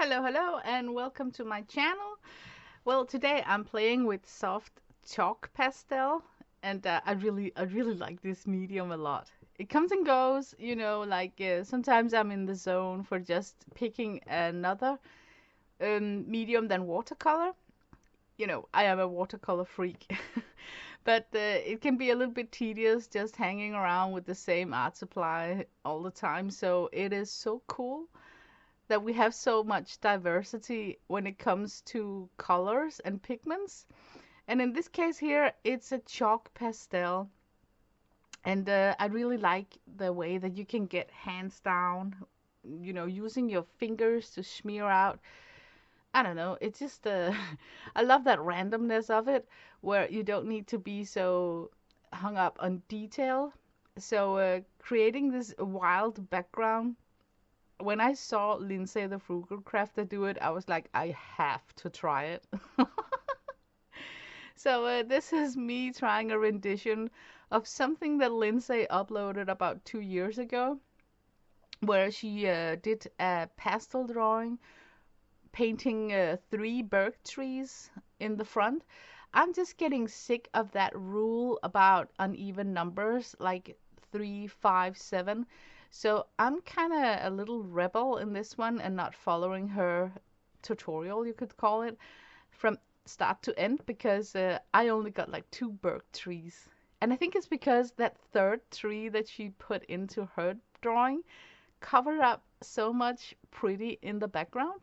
Hello, and welcome to my channel. Well, today I'm playing with soft chalk pastel, and I really like this medium a lot. It comes and goes, sometimes I'm in the zone for just picking another medium than watercolor. I am a watercolor freak, but it can be a little bit tedious just hanging around with the same art supply all the time. So it is so cool that we have so much diversity when it comes to colors and pigments. And in this case here, it's a chalk pastel. And I really like the way that you can get hands down, using your fingers to smear out. I don't know, it's just, I love that randomness of it, where you don't need to be so hung up on detail. So creating this wild background, when I saw Lindsay the Frugal Crafter do it, I was like, I have to try it. So this is me trying a rendition of something that Lindsay uploaded about 2 years ago, where she did a pastel drawing painting three birch trees in the front. I'm just getting sick of that rule about uneven numbers, like 3, 5, 7. So I'm kind of a little rebel in this one and not following her tutorial, you could call it, from start to end because I only got like two birch trees. And I think it's because that third tree that she put into her drawing covered up so much pretty in the background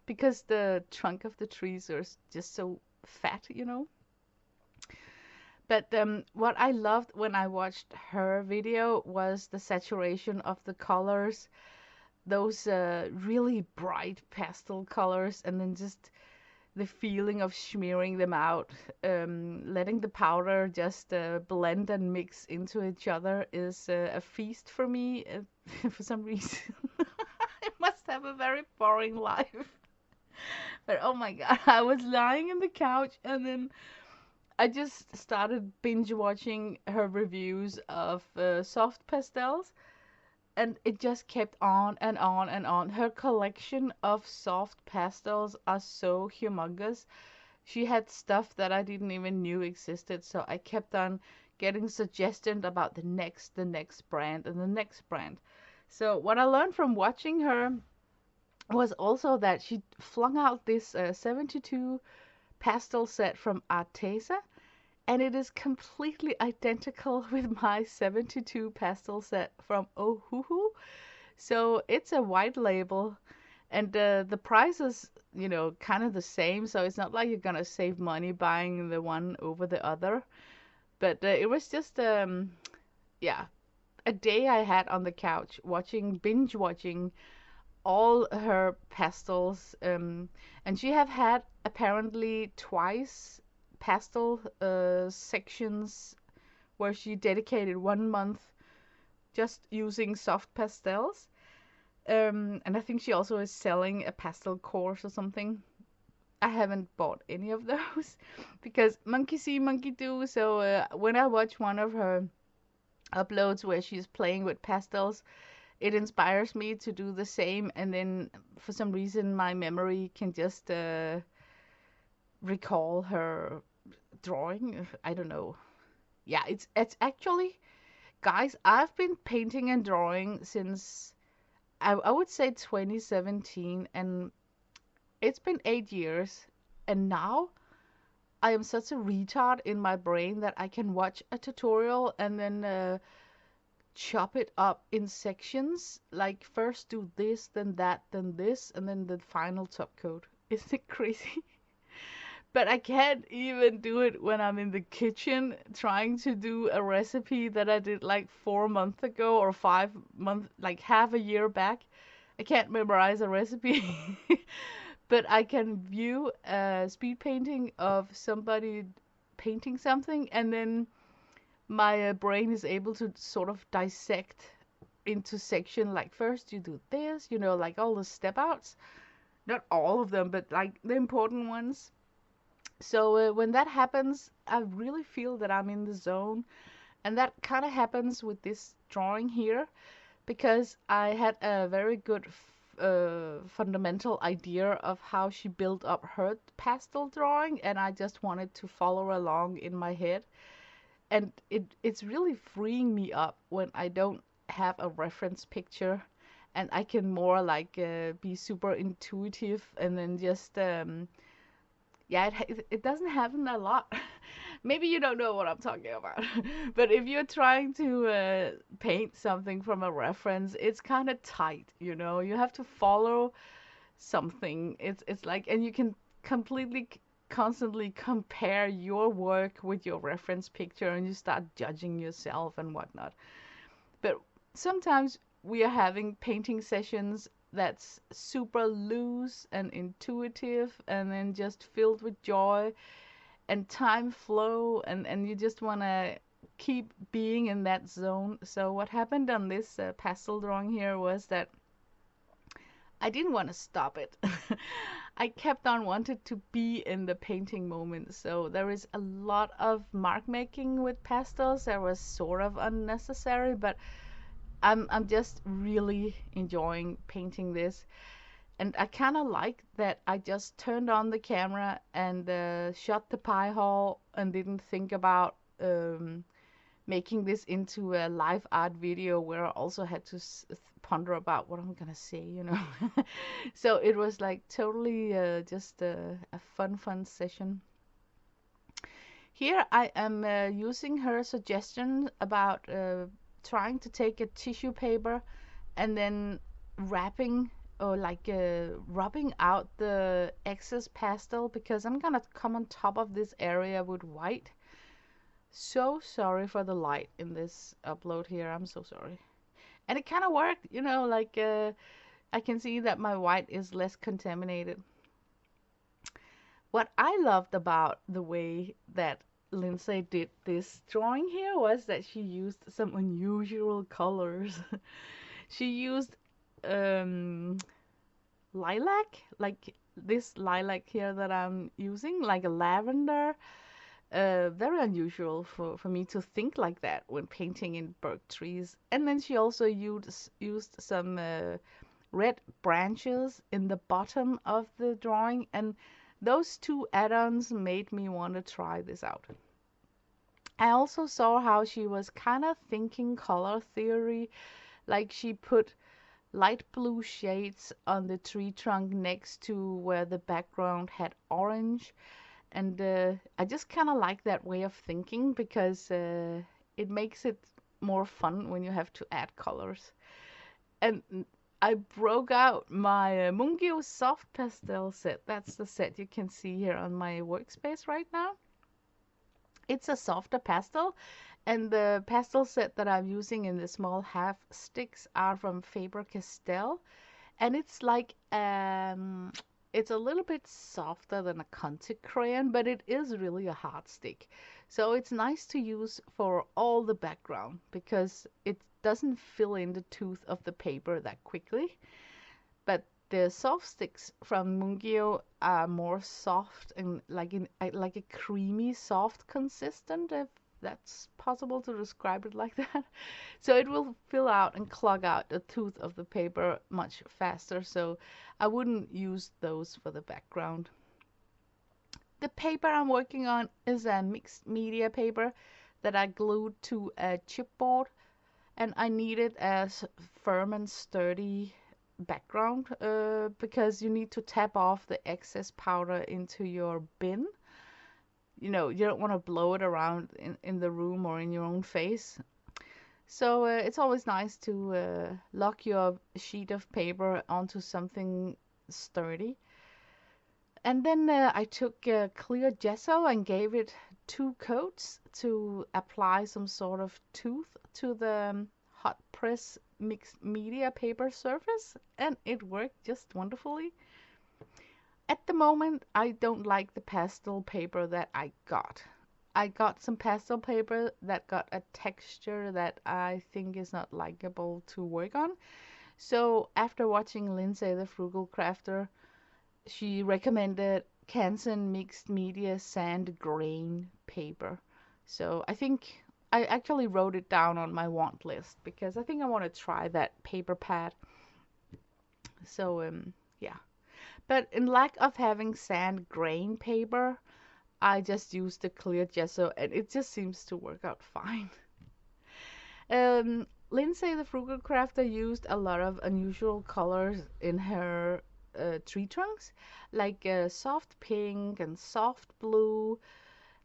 because the trunk of the trees are just so fat. But what I loved when I watched her video was the saturation of the colors, those really bright pastel colors, and then just the feeling of smearing them out, letting the powder just blend and mix into each other is a feast for me for some reason. I must have a very boring life. But oh my God, I was lying in the couch and then I just started binge watching her reviews of soft pastels, and it just kept on and on and on. Her collection of soft pastels are so humongous. She had stuff that I didn't even knew existed, so I kept on getting suggestions about the next brand, and the next brand. So what I learned from watching her was also that she flung out this 72 pastel set from Arteza, and it is completely identical with my 72 pastel set from Ohuhu. So it's a white label, and the price is, kind of the same. So it's not like you're gonna save money buying the one over the other. But it was just, yeah, a day I had on the couch binge watching all her pastels, and she have had apparently twice pastel sections where she dedicated 1 month just using soft pastels. And I think she also is selling a pastel course or something. I haven't bought any of those because monkey see, monkey do. So when I watch one of her uploads where she's playing with pastels, it inspires me to do the same, and then for some reason my memory can just recall her drawing. I don't know. Yeah, it's actually, guys, I've been painting and drawing since I would say 2017, and it's been 8 years, and now I am such a retard in my brain that I can watch a tutorial and then chop it up in sections, like first do this, then that, then this, and then the final top coat. Isn't it crazy? But I can't even do it when I'm in the kitchen trying to do a recipe that I did like 4 months ago or 5 months, like half a year back. I can't memorize a recipe. But I can view a speed painting of somebody painting something, and then my brain is able to sort of dissect into section, like first you do this, like all the step outs, not all of them, but like the important ones. So when that happens, I really feel that I'm in the zone, and that kind of happens with this drawing here because I had a very good fundamental idea of how she built up her pastel drawing, and I just wanted to follow along in my head. And it's really freeing me up when I don't have a reference picture, and I can more like be super intuitive, and then just yeah, it doesn't happen a lot. Maybe you don't know what I'm talking about. But if you're trying to paint something from a reference, it's kind of tight, you know. You have to follow something. It's like, and you can completely constantly compare your work with your reference picture, and you start judging yourself and whatnot. But sometimes we are having painting sessions that's super loose and intuitive, and then just filled with joy and time flow, and you just want to keep being in that zone. So what happened on this pastel drawing here was that I didn't want to stop it. I kept on wanting to be in the painting moment. So there is a lot of mark making with pastels that was sort of unnecessary, but I'm just really enjoying painting this. And I kind of like that I just turned on the camera and shot the pie hole and didn't think about making this into a live art video where I also had to ponder about what I'm gonna say, you know. So it was like totally just a fun session. Here I am using her suggestion about trying to take a tissue paper and then wrapping or like rubbing out the excess pastel, because I'm gonna come on top of this area with white. So sorry for the light in this upload here. I'm so sorry. And it kind of worked, you know, like I can see that my white is less contaminated. What I loved about the way that Lindsay did this drawing here was that she used some unusual colors. She used um, lilac, like this lilac here that I'm using, like a lavender. Very unusual for me to think like that when painting in birch trees. And then she also used some red branches in the bottom of the drawing, and those two add-ons made me want to try this out. I also saw how she was kind of thinking color theory, like she put light blue shades on the tree trunk next to where the background had orange. And I just kind of like that way of thinking, because it makes it more fun when you have to add colors. And I broke out my Mungyo Soft Pastel set. That's the set you can see here on my workspace right now. It's a softer pastel, and the pastel set that I'm using in the small half sticks are from Faber Castell, and it's like it's a little bit softer than a Conte crayon, but it is really a hard stick. So it's nice to use for all the background because it doesn't fill in the tooth of the paper that quickly. But the soft sticks from Mungyo are more soft and like a creamy soft consistent, if that's possible to describe it like that. So it will fill out and clog out the tooth of the paper much faster, so I wouldn't use those for the background. The paper I'm working on is a mixed media paper that I glued to a chipboard, and I needed a firm and sturdy background because you need to tap off the excess powder into your bin. You know, you don't want to blow it around in the room or in your own face. So it's always nice to lock your sheet of paper onto something sturdy. And then I took clear gesso and gave it 2 coats to apply some sort of tooth to the hot press mixed media paper surface, and it worked just wonderfully. At the moment, I don't like the pastel paper that I got. I got some pastel paper that got a texture that I think is not likable to work on. So after watching Lindsay the Frugal Crafter, she recommended Canson Mixed Media Sand Grain paper. So I think I actually wrote it down on my want list because I think I want to try that paper pad. So yeah. But in lack of having sand grain paper, I just used the clear gesso and it just seems to work out fine. Lindsay, the frugal crafter, used a lot of unusual colors in her tree trunks, like soft pink and soft blue,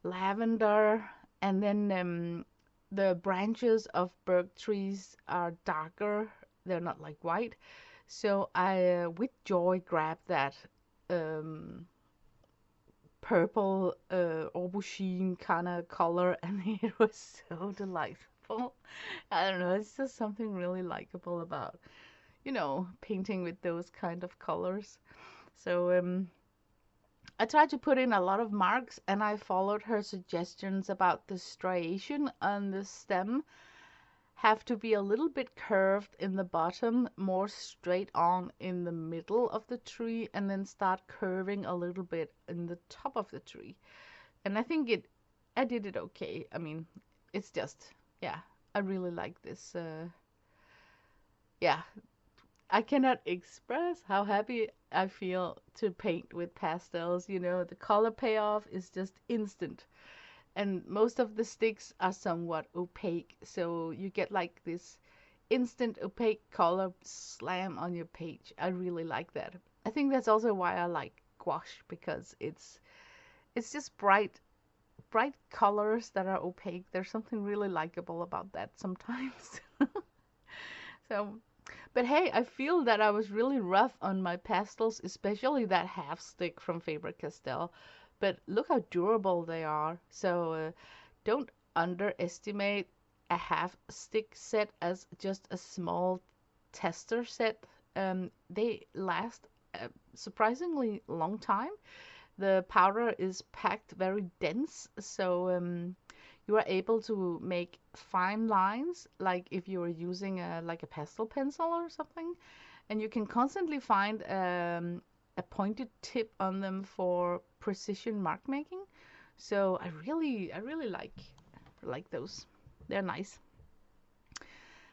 lavender, and then the branches of birch trees are darker. They're not like white. So I, with joy, grabbed that um, purple aubergine kind of color, and it was so delightful. I don't know, it's just something really likable about, painting with those kind of colors. So I tried to put in a lot of marks, and I followed her suggestions about the striation on the stem have to be a little bit curved in the bottom, more straight on in the middle of the tree, and then start curving a little bit in the top of the tree. And I did it okay. I mean, it's just, yeah, I really like this. Yeah, I cannot express how happy I feel to paint with pastels. The color payoff is just instant. And most of the sticks are somewhat opaque, so you get like this instant opaque color slam on your page. I really like that. I think that's also why I like gouache, because it's just bright colors that are opaque. There's something really likable about that sometimes. So, but hey, I feel that I was really rough on my pastels, especially that half stick from Faber Castell. But look how durable they are. So don't underestimate a half stick set as just a small tester set. They last a surprisingly long time. The powder is packed very dense, so you are able to make fine lines, like if you are using like a pastel pencil or something, and you can constantly find a pointed tip on them for precision mark making. So I really like those. They're nice.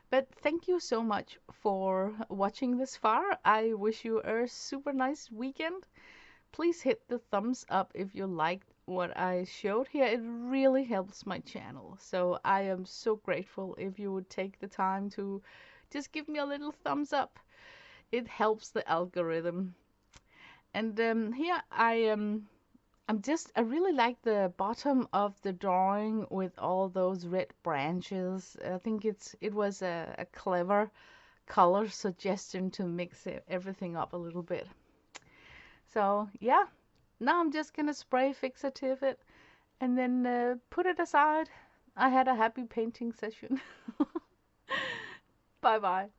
But thank you so much for watching this far. I wish you a super nice weekend. Please hit the thumbs up if you liked what I showed here. It really helps my channel. So I am so grateful if you would take the time to just give me a little thumbs up. It helps the algorithm. And here I really like the bottom of the drawing with all those red branches. I think it was a clever color suggestion to mix everything up a little bit. So yeah, now I'm just gonna spray fixative it and then put it aside. I had a happy painting session. Bye bye.